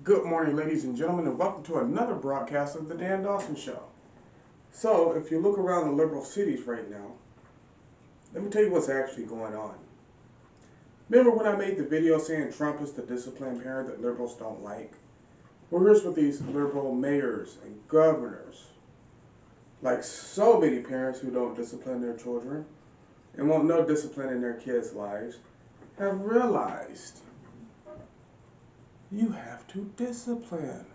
Good morning, ladies and gentlemen, and welcome to another broadcast of The Dan Dawson Show. So, if you look around the liberal cities right now, let me tell you what's actually going on. Remember when I made the video saying Trump is the disciplined parent that liberals don't like? Well, here's what these liberal mayors and governors, like so many parents who don't discipline their children and want no discipline in their kids' lives, have realized. You have to discipline.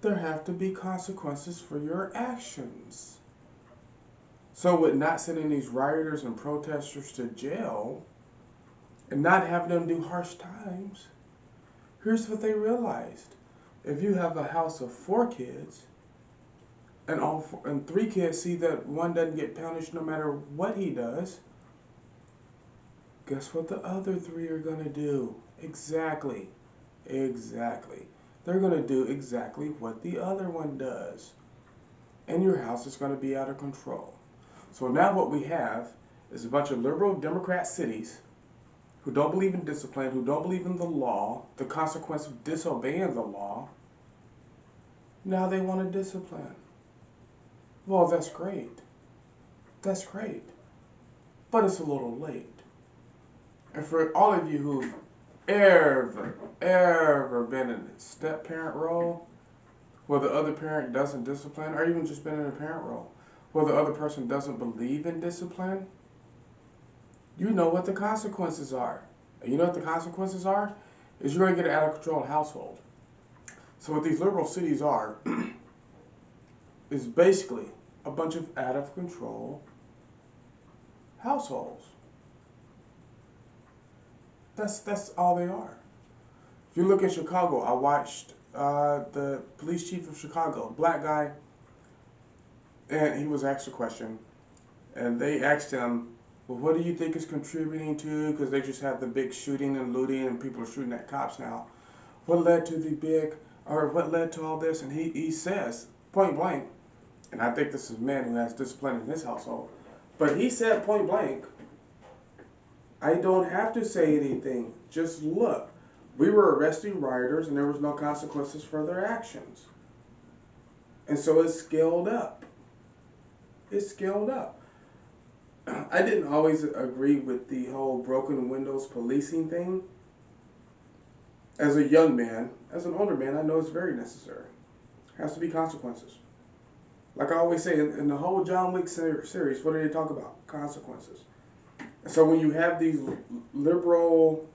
There have to be consequences for your actions. So with not sending these rioters and protesters to jail and not having them do harsh times, here's what they realized. If you have a house of 4 kids and 3 kids see that one doesn't get punished no matter what he does, guess what the other 3 are going to do? Exactly. They're going to do exactly what the other one does. And your house is going to be out of control. So now what we have is a bunch of liberal Democrat cities who don't believe in discipline, who don't believe in the law, the consequence of disobeying the law. Now they want to discipline. Well, that's great. That's great. But it's a little late. And for all of you who've ever been in a step-parent role where the other parent doesn't discipline, or even just been in a parent role where the other person doesn't believe in discipline, you know what the consequences are. And you know what the consequences are? Is you're going to get an out-of-control household. So what these liberal cities are is basically a bunch of out-of-control households. That's all they are. If you look at Chicago, I watched the police chief of Chicago, black guy, and he was asked a question, and they asked him, well, what do you think is contributing to, because they just had the big shooting and looting and people are shooting at cops now, what led to all this? And he says, point blank, and I think this is a man who has discipline in his household, but he said point blank, I don't have to say anything. Just look. We were arresting rioters and there was no consequences for their actions. And so it's scaled up. It's scaled up. I didn't always agree with the whole broken windows policing thing. As a young man, as an older man, I know it's very necessary. Has to be consequences. Like I always say, in the whole John Wick series, what do they talk about? Consequences. So when you have these liberal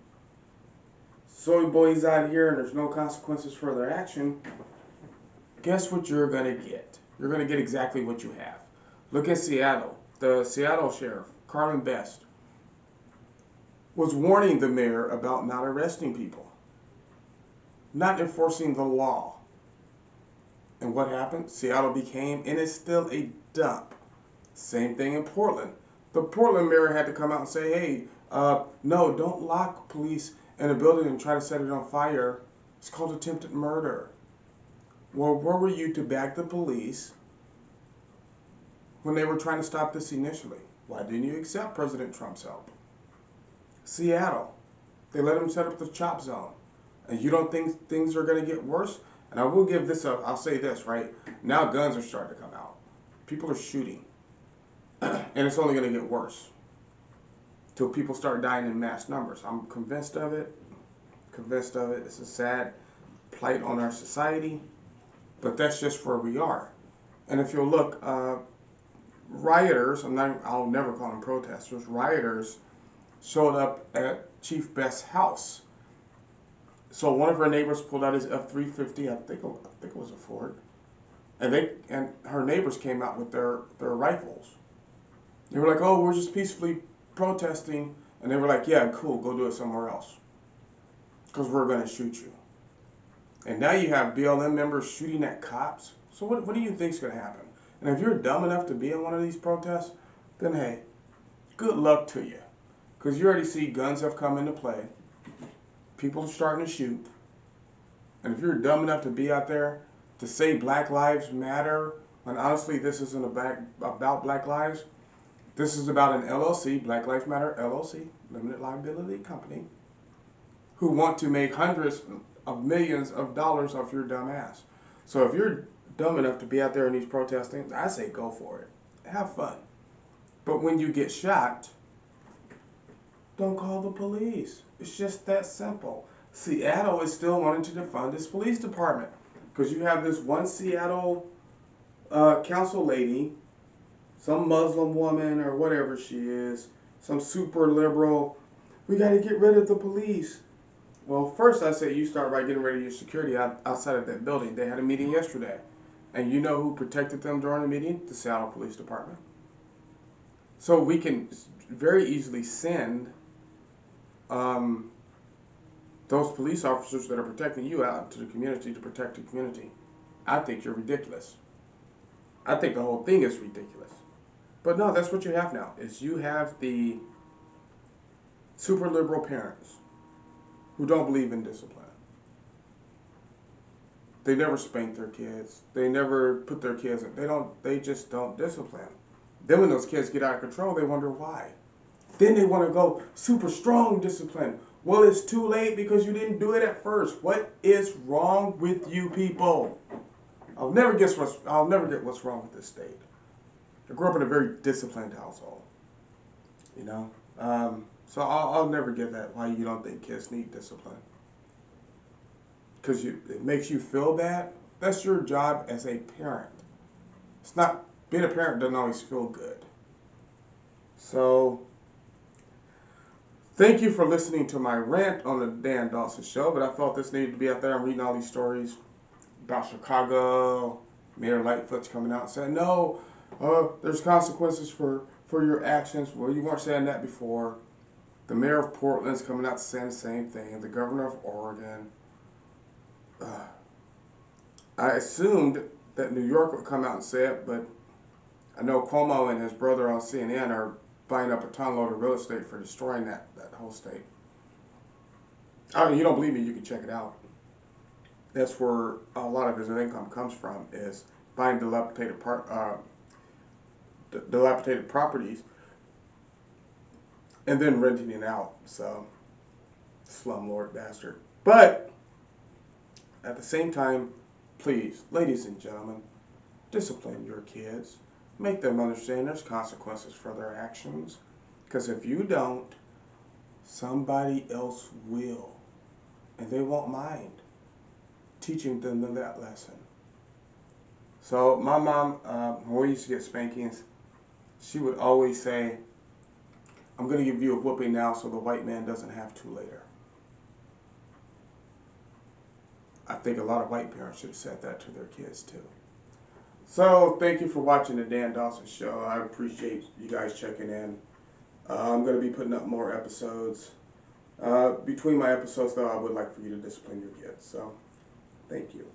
soy boys out here and there's no consequences for their action, guess what you're going to get? You're going to get exactly what you have. Look at Seattle. The Seattle sheriff, Carlin Best, was warning the mayor about not arresting people, not enforcing the law. And what happened? Seattle became, and is still, a dump. Same thing in Portland. The Portland mayor had to come out and say, hey, no, don't lock police in a building and try to set it on fire. It's called attempted murder. Well, where were you to back the police when they were trying to stop this initially? Why didn't you accept President Trump's help? Seattle, they let him set up the chop zone. And you don't think things are going to get worse? And I will give this up. I'll say this, right? Now guns are starting to come out. People are shooting. And it's only going to get worse till people start dying in mass numbers. I'm convinced of it. It's a sad plight on our society, but that's just where we are. And if you'll look, rioters, I'll never call them protesters, rioters showed up at Chief Best's house. So one of her neighbors pulled out his F-350, I think it was a Ford, and her neighbors came out with their rifles. They were like, oh, we're just peacefully protesting. And they were like, yeah, cool, go do it somewhere else. Because we're going to shoot you. And now you have BLM members shooting at cops. So what do you think is going to happen? And if you're dumb enough to be in one of these protests, then hey, good luck to you. Because you already see guns have come into play. People are starting to shoot. And if you're dumb enough to be out there to say Black Lives Matter, when honestly this isn't about Black Lives, this is about an LLC, Black Lives Matter LLC, limited liability company, who want to make hundreds, of millions of dollars off your dumb ass. So if you're dumb enough to be out there in these protesting, I say go for it. Have fun. But when you get shot, don't call the police. It's just that simple. Seattle is still wanting to defund its police department because you have this one Seattle council lady, some Muslim woman or whatever she is, some super liberal. We got to get rid of the police. Well, first I say you start by getting rid of your security outside of that building. They had a meeting yesterday. And you know who protected them during the meeting? The Seattle Police Department. So we can very easily send those police officers that are protecting you out to the community to protect the community. I think you're ridiculous. I think the whole thing is ridiculous. But no, that's what you have now, is you have the super liberal parents who don't believe in discipline. They never spank their kids. They never put their kids in. They just don't discipline. Then when those kids get out of control, they wonder why. Then they want to go super strong discipline. Well, it's too late because you didn't do it at first. What is wrong with you people? I'll never get what's wrong with this state. I grew up in a very disciplined household. You know? So I'll never get that, why you don't think kids need discipline. Because it makes you feel bad. That's your job as a parent. It's not, being a parent doesn't always feel good. So, thank you for listening to my rant on the Dan Dawson Show, but I felt this needed to be out there. I'm reading all these stories about Chicago. Mayor Lightfoot's coming out and saying, no, there's consequences for your actions. Well, you weren't saying that before. The mayor of Portland's coming out saying the same thing. The governor of Oregon. I assumed that New York would come out and say it, but I know Cuomo and his brother on CNN are buying up a ton load of real estate for destroying that whole state. You don't believe me, you can check it out. That's where a lot of his income comes from, is buying dilapidated properties and then renting it out. So, slumlord bastard. But at the same time, please, ladies and gentlemen, discipline your kids. Make them understand there's consequences for their actions. Because if you don't, somebody else will. And they won't mind teaching them that lesson. So my mom, when we used to get spankings, she would always say, I'm going to give you a whooping now so the white man doesn't have to later. I think a lot of white parents should have said that to their kids too. So thank you for watching the Dan Dawson Show. I appreciate you guys checking in. I'm going to be putting up more episodes. Between my episodes though, I would like for you to discipline your kids. So thank you.